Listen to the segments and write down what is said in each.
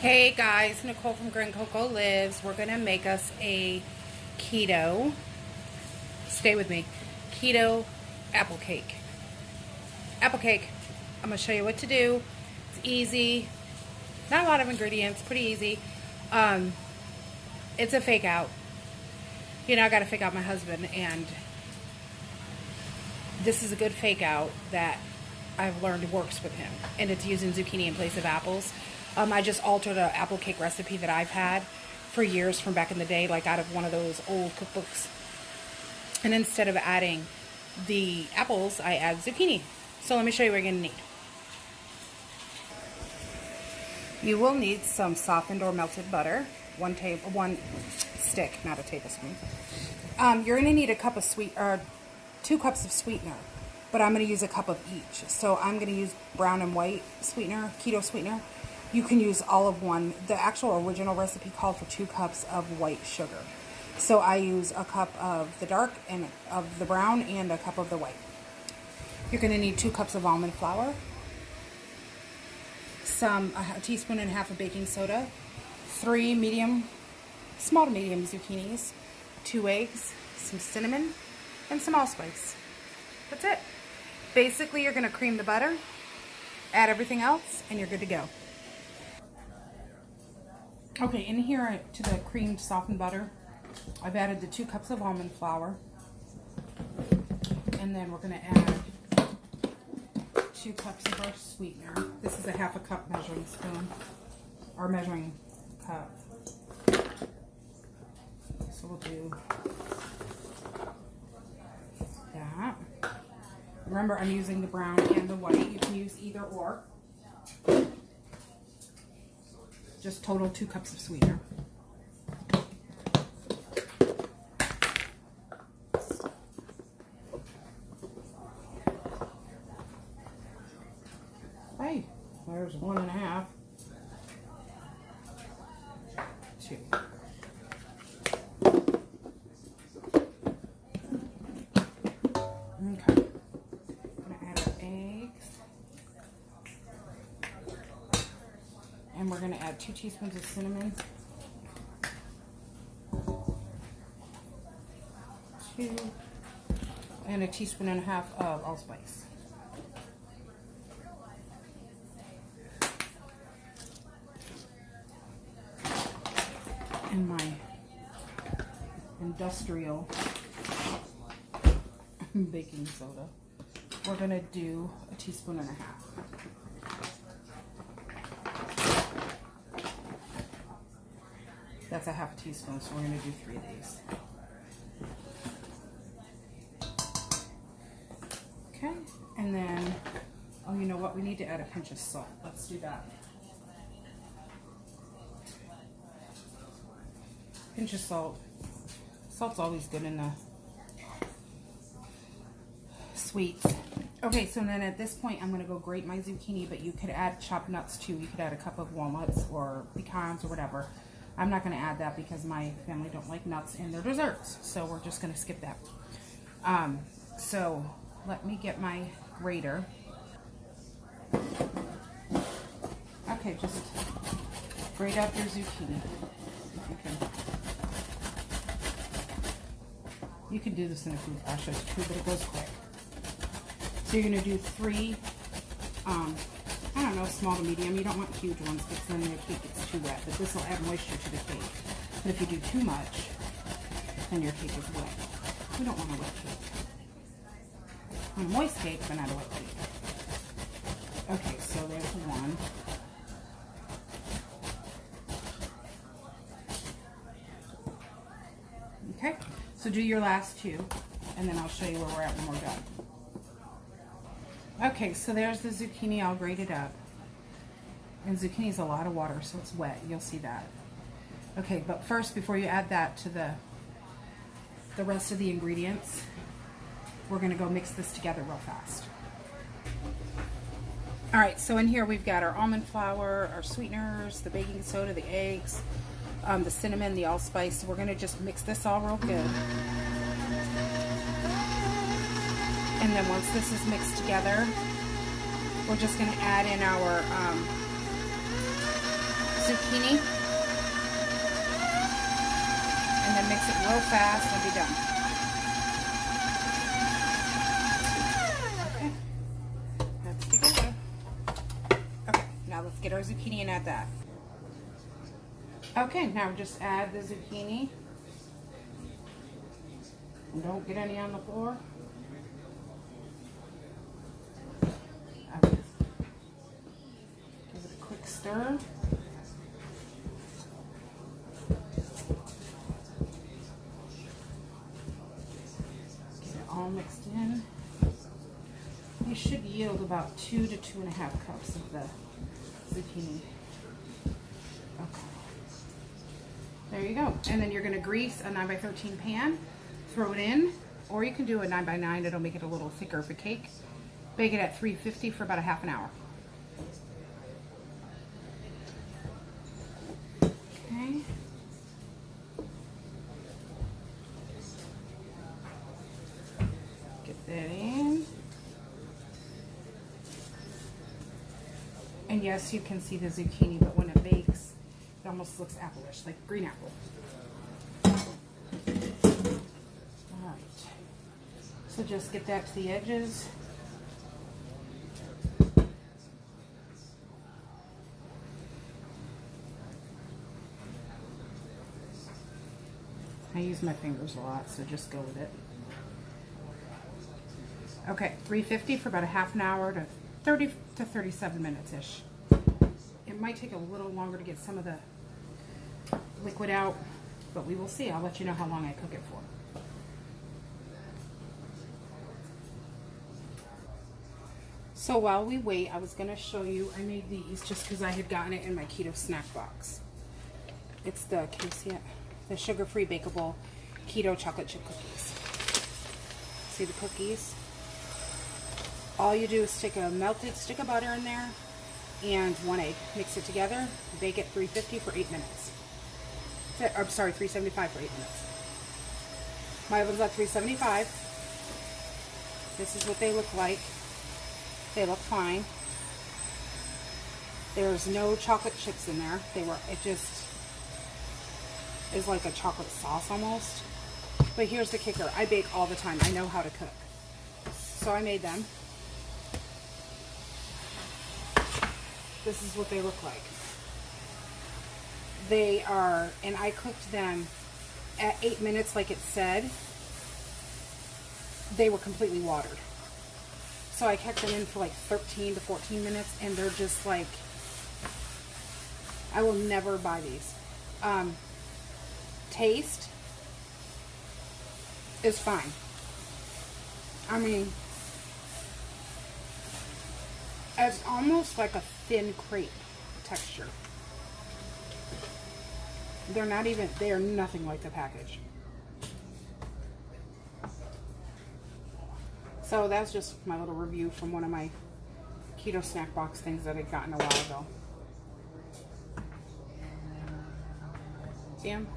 Hey guys, Nicole from Green Cocoa Lives. We're going to make us a keto, stay with me, keto apple cake. Apple cake. I'm going to show you what to do. It's easy. Not a lot of ingredients. Pretty easy. It's a fake out. You know, I got to fake out my husband, and this is a good fake out that I've learned works with him. And it's using zucchini in place of apples. I just altered an apple cake recipe that I've had for years from back in the day, like out of one of those old cookbooks. And instead of adding the apples, I add zucchini. So let me show you what you're going to need. You will need some softened or melted butter, one stick, not a tablespoon. You're going to need a cup of 2 cups of sweetener, but I'm going to use a cup of each. So I'm going to use brown and white sweetener, keto sweetener. You can use all of one. The actual original recipe called for 2 cups of white sugar. So I use a cup of the dark and of the brown and a cup of the white. You're going to need 2 cups of almond flour, a teaspoon and a half of baking soda, 3 small to medium zucchinis, 2 eggs, some cinnamon, and some allspice. That's it. Basically, you're going to cream the butter, add everything else, and you're good to go. Okay, in here to the creamed softened butter, I've added the 2 cups of almond flour, and then we're going to add 2 cups of our sweetener. This is a half a cup measuring spoon, or measuring cup. So we'll do that. Remember, I'm using the brown and the white. You can use either or. Just total 2 cups of sweetener. Hey, there's 1.5. 2. Okay. I'm gonna add our eggs. And we're going to add 2 teaspoons of cinnamon, 2, and a teaspoon and a half of allspice. And my industrial baking soda, we're going to do a teaspoon and a half. That's a half a teaspoon, so we're going to do 3 of these. Okay, and then, oh, you know what? We need to add a pinch of salt. Let's do that. Pinch of salt. Salt's always good in the sweets. Okay, so then at this point, I'm going to go grate my zucchini, but you could add chopped nuts too. You could add a cup of walnuts or pecans or whatever. I'm not going to add that because my family don't like nuts in their desserts, so we're just going to skip that. So let me get my grater. Okay, just grate out your zucchini. If you can. You can do this in a food process too, but it goes quick. So you're going to do 3, I don't know, small to medium. You don't want huge ones because then your cake gets too wet, but this will add moisture to the cake. But if you do too much, then your cake is wet. We don't want a wet cake. I want a moist cake, but not a wet cake. Okay, so there's 1. Okay, so do your last 2, and then I'll show you where we're at when we're done. Okay, so there's the zucchini all grated up. And zucchini is a lot of water, so it's wet. You'll see that. Okay, but first, before you add that to the rest of the ingredients, we're going to go mix this together real fast. All right, so in here we've got our almond flour, our sweeteners, the baking soda, the eggs, the cinnamon, the allspice. So we're going to just mix this all real good. And then once this is mixed together, we're just going to add in our zucchini. And then mix it real fast and be done. Okay. That's together. Okay, now let's get our zucchini and add that. Okay, now just add the zucchini. And don't get any on the floor. Okay. Give it a quick stir. Get it all mixed in. You should yield about 2 to 2.5 cups of the zucchini. Okay. There you go. And then you're going to grease a 9x13 pan, throw it in, or you can do a 9x9. It'll make it a little thicker for cake. Bake it at 350 for about a half an hour. Okay. Get that in. And yes, you can see the zucchini, but when it bakes, it almost looks apple-ish, like green apple. All right. So just get that to the edges. I use my fingers a lot, so just go with it. Okay, 350 for about a half an hour to 30 to 37 minutes-ish. It might take a little longer to get some of the liquid out, but we will see. I'll let you know how long I cook it for. So while we wait, I was going to show you, I made these just because I had gotten it in my keto snack box. It's the, can you see it? The sugar-free bakeable keto chocolate chip cookies. See the cookies? All you do is stick a melted stick of butter in there and 1 egg. Mix it together, bake it 350 for 8 minutes. I'm sorry, 375 for 8 minutes. My oven's at 375. This is what they look like. They look fine. There's no chocolate chips in there. It just is like a chocolate sauce almost. But here's the kicker. I bake all the time. I know how to cook. So I made them. This is what they look like. They are, and I cooked them at 8 minutes like it said. They were completely watered. So I kept them in for like 13 to 14 minutes, and they're just like, I will never buy these. Taste is fine. I mean, it's almost like a thin crepe texture. They're not even, they are nothing like the package. So that's just my little review from one of my keto snack box things that I'd gotten a while ago. See them?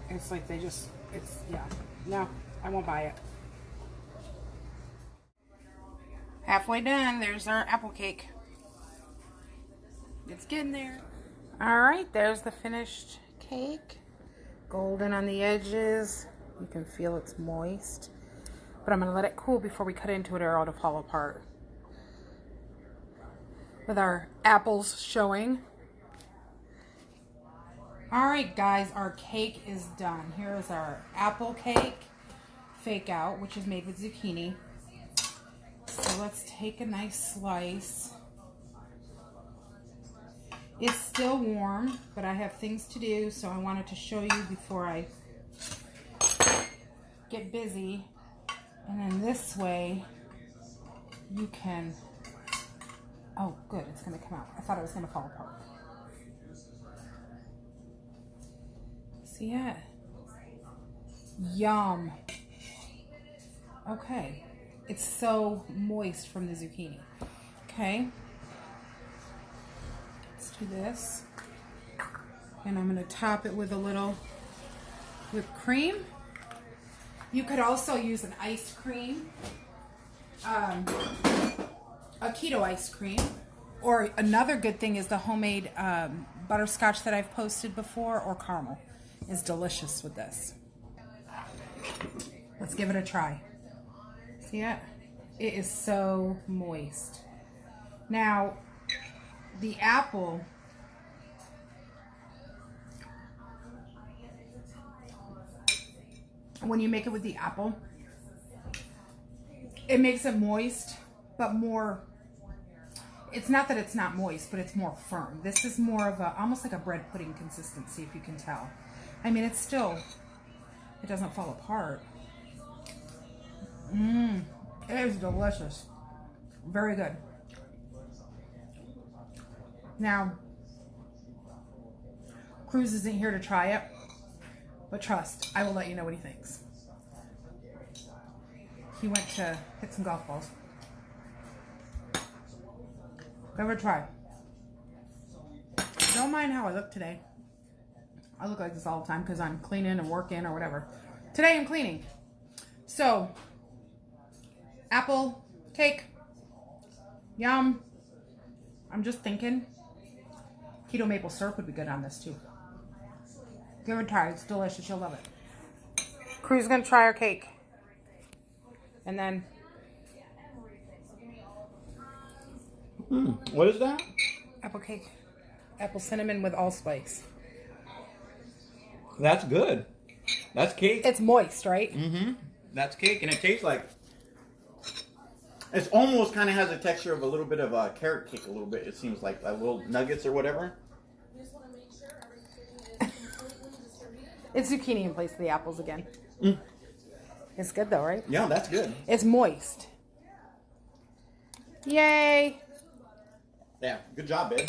It's like they just, it's, yeah. No, I won't buy it. Halfway done, there's our apple cake. It's getting there. Alright, there's the finished cake. Golden on the edges. You can feel it's moist. But I'm going to let it cool before we cut into it or it'll fall apart. With our apples showing. Alright guys, our cake is done. Here is our apple cake fake out, which is made with zucchini. So let's take a nice slice. It's still warm, but I have things to do, so I wanted to show you before I get busy. And then this way, you can, oh good, it's gonna come out. I thought it was gonna fall apart. See it? Yum. Okay, it's so moist from the zucchini. Okay. Let's do this. And I'm going to top it with a little whipped cream. You could also use an ice cream. a keto ice cream. Or another good thing is the homemade butterscotch that I've posted before, or caramel, is delicious with this. Let's give it a try. See it? It is so moist. Now, the apple, when you make it with the apple, it makes it moist, but more, it's not that it's not moist, but it's more firm. This is more of a, almost like a bread pudding consistency, if you can tell. I mean, it's still, it doesn't fall apart. It is delicious. Very good. Now, Cruz isn't here to try it, but trust, I will let you know what he thinks. He went to hit some golf balls. Give it a try. Don't mind how I look today. I look like this all the time because I'm cleaning and working or whatever. Today I'm cleaning. So, apple cake. Yum. I'm just thinking keto maple syrup would be good on this too. Give it a try. It's delicious. You'll love it. Crew's going to try our cake. And then... What is that? apple cake. Apple cinnamon with allspice. That's good. That's cake. It's moist, right? Mm-hmm. That's cake, and it tastes like... It's almost kind of has a texture of a little bit of a carrot cake, a little bit. It seems like little nuggets or whatever. It's zucchini in place of the apples again. It's good though, right? Yeah, that's good. It's moist. Yay! Yeah, good job, babe.